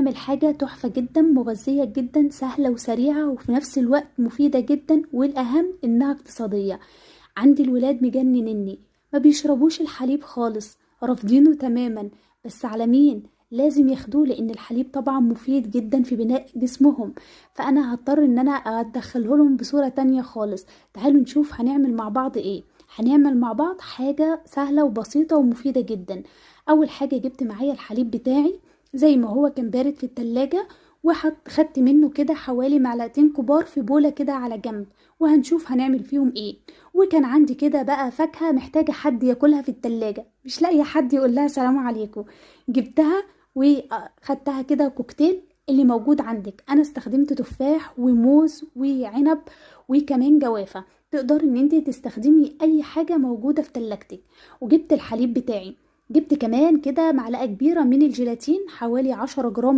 هنعمل حاجة تحفة جدا، مغذية جدا، سهلة وسريعة وفي نفس الوقت مفيدة جدا، والأهم إنها اقتصادية. عندي الولاد مجننني، ما بيشربوش الحليب خالص، رافضينه تماما. بس على مين؟ لازم ياخدوه، لان الحليب طبعا مفيد جدا في بناء جسمهم. فانا هضطر ان انا ادخله لهم بصورة تانية خالص. تعالوا نشوف هنعمل مع بعض ايه. هنعمل مع بعض حاجة سهلة وبسيطة ومفيدة جدا. اول حاجة جبت معايا الحليب بتاعي زي ما هو كان بارد في التلاجة، خدت منه كده حوالي معلقتين كبار في بولة كده على جنب، وهنشوف هنعمل فيهم ايه. وكان عندي كده بقى فاكهة محتاجة حد ياكلها في التلاجة، مش لاقية حد يقول لها سلام عليكم. جبتها وخدتها كده كوكتيل اللي موجود عندك. انا استخدمت تفاح وموز وعنب وكمان جوافة. تقدر ان انت تستخدمي اي حاجة موجودة في تلاجتك. وجبت الحليب بتاعي، جبت كمان كده معلقة كبيرة من الجيلاتين حوالي 10 جرام.